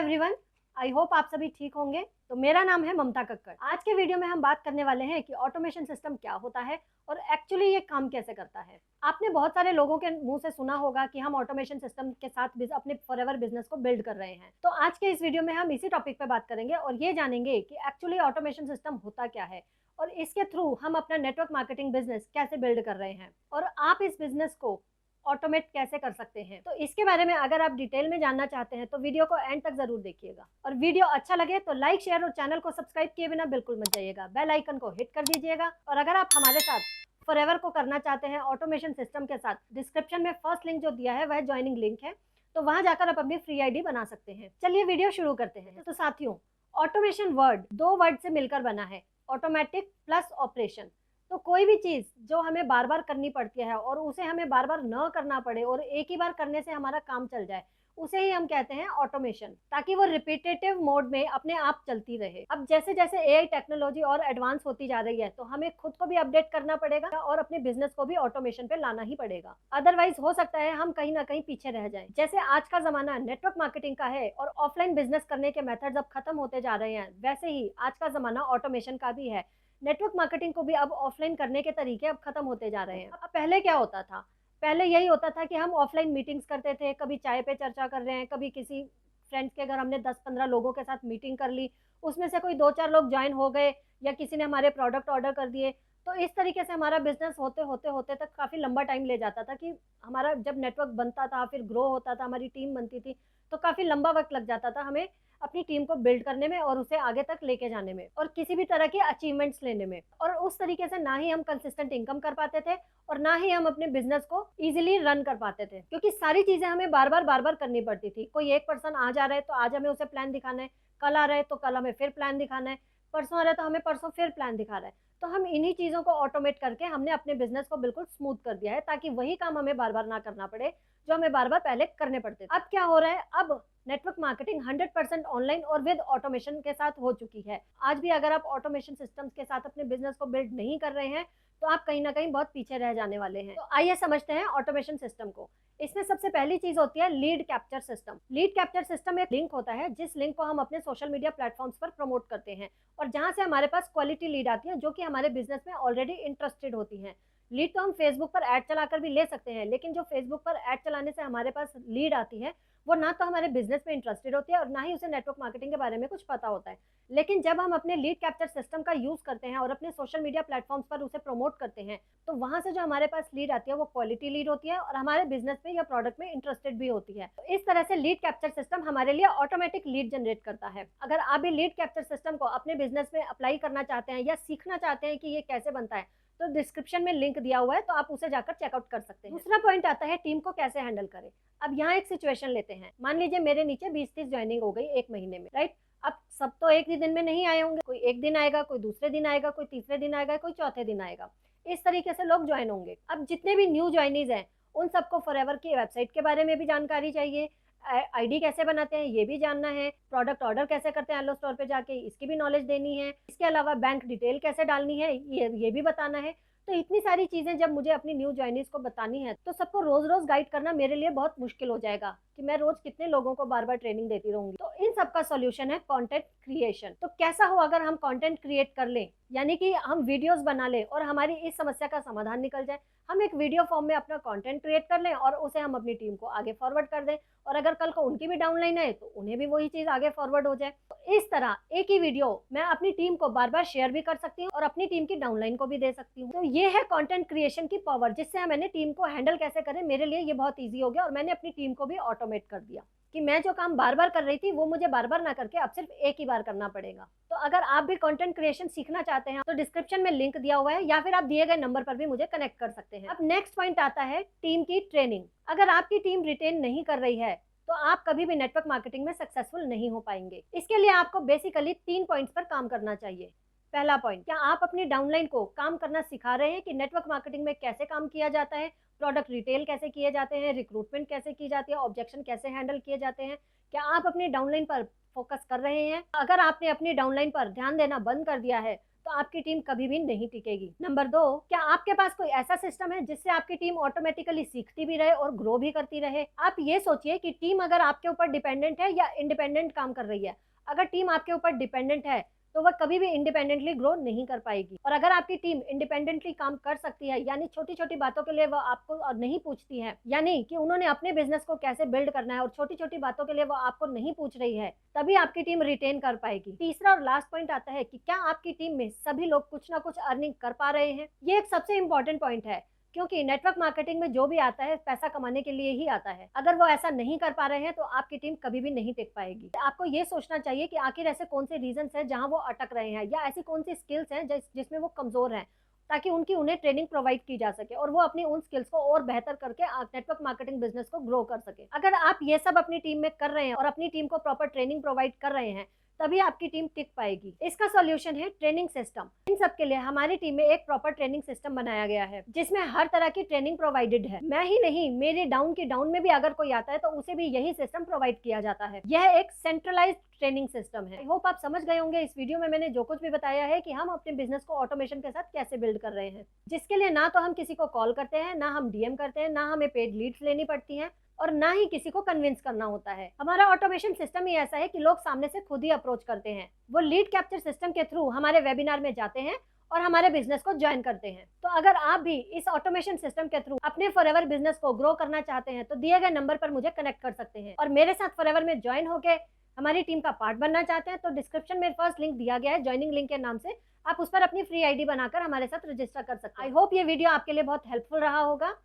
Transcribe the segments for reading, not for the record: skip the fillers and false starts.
Everyone, I hope आप सभी ठीक होंगे। तो मेरा नाम है ममता कक्कड़। आज के वीडियो में हम बात करने वाले हैं कि ऑटोमेशन सिस्टम क्या होता है और एक्चुअली ये काम कैसे करता है। आपने बहुत सारे लोगों के मुंह से सुना होगा कि हम ऑटोमेशन सिस्टम के साथ अपने फॉरएवर बिजनेस को बिल्ड कर रहे हैं। तो आज के इस वीडियो में हम इसी टॉपिक पे बात करेंगे और ये जानेंगे कि एक्चुअली ऑटोमेशन सिस्टम होता क्या है और इसके थ्रू हम अपना नेटवर्क मार्केटिंग बिजनेस कैसे बिल्ड कर रहे हैं और आप इस बिजनेस को ऑटोमेट कैसे कर सकते हैं। तो इसके बारे में अगर आप डिटेल में जानना चाहते हैं तो वीडियो को एंड तक जरूर देखिएगा और वीडियो अच्छा लगे तो लाइक, शेयर और चैनल को सब्सक्राइब किए बिना बिल्कुल मत जाइएगा। बेल आइकन को हिट कर दीजिएगा और अगर आप हमारे साथ फॉरएवर को करना चाहते हैं ऑटोमेशन सिस्टम के साथ, डिस्क्रिप्शन में फर्स्ट लिंक जो दिया है वह ज्वाइनिंग लिंक है, तो वहां जाकर आप अपनी फ्री आईडी बना सकते हैं। चलिए वीडियो शुरू करते हैं। तो साथियों, ऑटोमेशन वर्ड दो वर्ड से मिलकर बना है, ऑटोमेटिक प्लस ऑपरेशन। तो कोई भी चीज जो हमें बार बार करनी पड़ती है और उसे हमें बार बार न करना पड़े और एक ही बार करने से हमारा काम चल जाए, उसे ही हम कहते हैं ऑटोमेशन, ताकि वो रिपीटेटिव मोड में अपने आप चलती रहे। अब जैसे जैसे एआई टेक्नोलॉजी और एडवांस होती जा रही है तो हमें खुद को भी अपडेट करना पड़ेगा और अपने बिजनेस को भी ऑटोमेशन पे लाना ही पड़ेगा। अदरवाइज हो सकता है हम कहीं ना कहीं पीछे रह जाएं। जैसे आज का जमाना नेटवर्क मार्केटिंग का है और ऑफलाइन बिजनेस करने के मेथड्स अब खत्म होते जा रहे हैं, वैसे ही आज का जमाना ऑटोमेशन का भी है। नेटवर्क मार्केटिंग को भी अब ऑफलाइन करने के तरीके अब खत्म होते जा रहे हैं। अब पहले क्या होता था? पहले यही होता था कि हम ऑफलाइन मीटिंग्स करते थे, कभी चाय पे चर्चा कर रहे हैं, कभी किसी फ्रेंड्स के घर हमने 10-15 लोगों के साथ मीटिंग कर ली, उसमें से कोई 2-4 लोग ज्वाइन हो गए या किसी ने हमारे प्रोडक्ट ऑर्डर कर दिए। तो इस तरीके से हमारा बिजनेस होते होते होते तक काफी लंबा टाइम ले जाता था कि हमारा जब नेटवर्क बनता था, फिर ग्रो होता था, हमारी टीम बनती थी, तो काफी लंबा वक्त लग जाता था हमें अपनी टीम को बिल्ड करने में और उसे आगे तक लेके जाने में और किसी भी तरह के अचीवमेंट्स लेने में। और उस तरीके से ना ही हम कंसिस्टेंट इनकम कर पाते थे और ना ही हम अपने बिजनेस को इजीली रन कर पाते थे, क्योंकि सारी चीजें हमें बार बार करनी पड़ती थी। कोई एक पर्सन आ जा रहा है तो आज हमें उसे प्लान दिखाना है, कल आ रहा है तो कल हमें फिर प्लान दिखाना है, परसों आ रहा है तो हमें परसों फिर प्लान दिखा रहा है। तो हम इन्हीं चीजों को ऑटोमेट करके हमने अपने बिजनेस को बिल्कुल स्मूथ कर दिया है, ताकि वही काम हमें बार बार ना करना पड़े जो हमें बार बार पहले करने पड़ते थे। अब क्या हो रहा है? अब नेटवर्क मार्केटिंग 100% ऑनलाइन और विद ऑटोमेशन के साथ हो चुकी है। आज भी अगर आप ऑटोमेशन सिस्टम्स के साथ अपने बिजनेस को बिल्ड नहीं कर रहे हैं तो आप कहीं ना कहीं बहुत पीछे रह जाने वाले हैं। तो आइए समझते हैं ऑटोमेशन सिस्टम को। इसमें सबसे पहली चीज होती है lead capture system. Lead capture system एक लिंक होता है जिस लिंक को हम अपने सोशल मीडिया प्लेटफॉर्म्स पर प्रमोट करते हैं और जहां से हमारे पास क्वालिटी लीड आती है जो कि हमारे बिजनेस में ऑलरेडी इंटरेस्टेड होती है। लीड तो हम फेसबुक पर ऐड चलाकर भी ले सकते हैं, लेकिन जो फेसबुक पर ऐड चलाने से हमारे पास लीड आती है वो ना तो हमारे बिजनेस में इंटरेस्टेड होती है और ना ही उसे नेटवर्क मार्केटिंग के बारे में कुछ पता होता है। लेकिन जब हम अपने लीड कैप्चर सिस्टम का यूज करते हैं और अपने सोशल मीडिया प्लेटफॉर्म्स पर उसे प्रमोट करते हैं तो वहां से जो हमारे पास लीड आती है वो क्वालिटी लीड होती है और हमारे बिजनेस में या प्रोडक्ट में इंटरेस्टेड भी होती है। तो इस तरह से लीड कैप्चर सिस्टम हमारे लिए ऑटोमेटिक लीड जनरेट करता है। अगर आप भी लीड कैप्चर सिस्टम को अपने बिजनेस में अप्लाई करना चाहते हैं या सीखना चाहते हैं कि ये कैसे बनता है तो डिस्क्रिप्शन में लिंक दिया हुआ है, तो आप उसे जाकर चेकआउट कर सकते हैं। दूसरा पॉइंट आता है टीम को कैसे हैंडल करें। अब यहाँ एक सिचुएशन लेते हैं। मान लीजिए मेरे नीचे 20-30 ज्वाइनिंग हो गई एक महीने में, राइट। अब सब तो एक ही दिन में नहीं आए होंगे, कोई एक दिन आएगा, कोई दूसरे दिन आएगा, कोई तीसरे दिन आएगा, कोई चौथे दिन आएगा। इस तरीके से लोग ज्वाइन होंगे। अब जितने भी न्यू ज्वाइनीज हैं उन सबको फॉरएवर की वेबसाइट के बारे में भी जानकारी चाहिए, आईडी कैसे बनाते हैं ये भी जानना है, प्रोडक्ट ऑर्डर कैसे करते हैं एलो स्टोर पे जाके इसकी भी नॉलेज देनी है, इसके अलावा बैंक डिटेल कैसे डालनी है ये भी बताना है। तो इतनी सारी चीजें जब मुझे अपनी न्यू ज्वाइनीज को बतानी है तो सबको रोज रोज गाइड करना मेरे लिए बहुत मुश्किल हो जाएगा कि मैं रोज कितने लोगों को बार बार ट्रेनिंग देती रहूंगी। तो इन सब का सॉल्यूशन है कंटेंट क्रिएशन। तो कैसा हो अगर हम कंटेंट क्रिएट कर लें, यानी कि हम वीडियोस बना लें और हमारी इस समस्या का समाधान निकल जाए। हम एक वीडियो फॉर्म में अपना कंटेंट क्रिएट कर लें और उसे हम अपनी टीम को आगे फॉरवर्ड कर दें और अगर कल को उनकी भी डाउनलाइन आए तो उन्हें भी वही चीज आगे फॉरवर्ड हो जाए। तो इस तरह एक ही वीडियो मैं अपनी टीम को बार बार शेयर भी कर सकती हूँ और अपनी टीम की डाउनलाइन को भी दे सकती हूँ। तो ये है कंटेंट क्रिएशन की पावर, जिससे मैंने टीम को हैंडल कैसे करें मेरे लिए ये बहुत ईजी हो गया और मैंने अपनी टीम को भी ऑटोमेट कर दिया कि मैं जो काम बार बार कर रही थी वो मुझे बार बार ना करके अब सिर्फ एक ही बार करना पड़ेगा। तो अगर आप भी कंटेंट क्रिएशन सीखना चाहते हैं तो डिस्क्रिप्शन में लिंक दिया हुआ है या फिर आप दिए गए नंबर पर भी मुझे कनेक्ट कर सकते हैं। अब नेक्स्ट पॉइंट आता है टीम की ट्रेनिंग। अगर आपकी टीम रिटेन नहीं कर रही है तो आप कभी भी नेटवर्क मार्केटिंग में सक्सेसफुल नहीं हो पाएंगे। इसके लिए आपको बेसिकली 3 पॉइंट्स पर काम करना चाहिए। पहला पॉइंट, क्या आप अपनी डाउनलाइन को काम करना सिखा रहे हैं कि नेटवर्क मार्केटिंग में कैसे काम किया जाता है, प्रोडक्ट रिटेल कैसे किए जाते हैं, रिक्रूटमेंट कैसे की जाती है, ऑब्जेक्शन कैसे हैंडल किए जाते हैं। क्या आप अपनी डाउनलाइन पर फोकस कर रहे हैं? अगर आपने अपनी डाउनलाइन पर ध्यान देना बंद कर दिया है तो आपकी टीम कभी भी नहीं टिकेगी। नंबर 2, क्या आपके पास कोई ऐसा सिस्टम है जिससे आपकी टीम ऑटोमेटिकली सीखती भी रहे और ग्रो भी करती रहे? आप ये सोचिए कि टीम अगर आपके ऊपर डिपेंडेंट है या इंडिपेंडेंट काम कर रही है। अगर टीम आपके ऊपर डिपेंडेंट है तो वह कभी भी इंडिपेंडेंटली ग्रो नहीं कर पाएगी। और अगर आपकी टीम इंडिपेंडेंटली काम कर सकती है, यानी छोटी छोटी बातों के लिए वह आपको नहीं पूछती है, यानी कि उन्होंने अपने बिजनेस को कैसे बिल्ड करना है और छोटी छोटी बातों के लिए वह आपको नहीं पूछ रही है, तभी आपकी टीम रिटेन कर पाएगी। तीसरा और लास्ट पॉइंट आता है कि क्या आपकी टीम में सभी लोग कुछ ना कुछ अर्निंग कर पा रहे हैं। ये एक सबसे इंपॉर्टेंट पॉइंट है, क्योंकि नेटवर्क मार्केटिंग में जो भी आता है पैसा कमाने के लिए ही आता है। अगर वो ऐसा नहीं कर पा रहे हैं तो आपकी टीम कभी भी नहीं टिक पाएगी। आपको ये सोचना चाहिए कि आखिर ऐसे कौन से रीजंस हैं जहां वो अटक रहे हैं, या ऐसी कौन सी स्किल्स हैं जिसमें वो कमजोर हैं, ताकि उन्हें ट्रेनिंग प्रोवाइड की जा सके और वो अपनी उन स्किल्स को और बेहतर करके नेटवर्क मार्केटिंग बिजनेस को ग्रो कर सके। अगर आप ये सब अपनी टीम में कर रहे हैं और अपनी टीम को प्रॉपर ट्रेनिंग प्रोवाइड कर रहे हैं, तभी आपकी टीम टिक पाएगी। इसका सॉल्यूशन है ट्रेनिंग सिस्टम। इन सब के लिए हमारी टीम में एक प्रॉपर ट्रेनिंग सिस्टम बनाया गया है, जिसमें हर तरह की ट्रेनिंग प्रोवाइडेड है। मैं ही नहीं, मेरे डाउन में भी अगर कोई आता है तो उसे भी यही सिस्टम प्रोवाइड किया जाता है। यह एक सेंट्रलाइज्ड ट्रेनिंग सिस्टम है। आई होप आप समझ गए होंगे इस वीडियो में मैंने जो कुछ भी बताया है कि हम अपने बिजनेस को ऑटोमेशन के साथ कैसे बिल्ड कर रहे हैं, जिसके लिए ना तो हम किसी को कॉल करते हैं, ना हम डीएम करते हैं, ना हमें पेड लीड्स लेनी पड़ती हैं और ना ही किसी को कन्विंस करना होता है। हमारा ऑटोमेशन सिस्टम ही ऐसा है कि लोग सामने से खुद ही अप्रोच करते हैं। वो लीड कैप्चर सिस्टम के थ्रू हमारे वेबिनार में जाते हैं और हमारे बिजनेस को ज्वाइन करते हैं। तो अगर आप भी इस ऑटोमेशन सिस्टम के थ्रू अपने फॉरएवर बिजनेस को ग्रो करना चाहते हैं तो दिए गए नंबर पर मुझे कनेक्ट कर सकते हैं। और मेरे साथ फॉरएवर में ज्वाइन होके हमारी टीम का पार्ट बनना चाहते हैं तो डिस्क्रिप्शन में फर्स्ट लिंक दिया गया है ज्वाइनिंग लिंक के नाम से, आप उस पर अपनी फ्री आईडी बनाकर हमारे साथ रजिस्टर कर सकते हैं। आई होप ये वीडियो आपके लिए बहुत हेल्पफुल रहा होगा।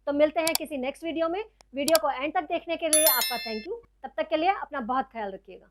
तो मिलते हैं किसी नेक्स्ट वीडियो में। वीडियो को एंड तक देखने के लिए आपका थैंक यू। तब तक के लिए अपना बहुत ख्याल रखिएगा।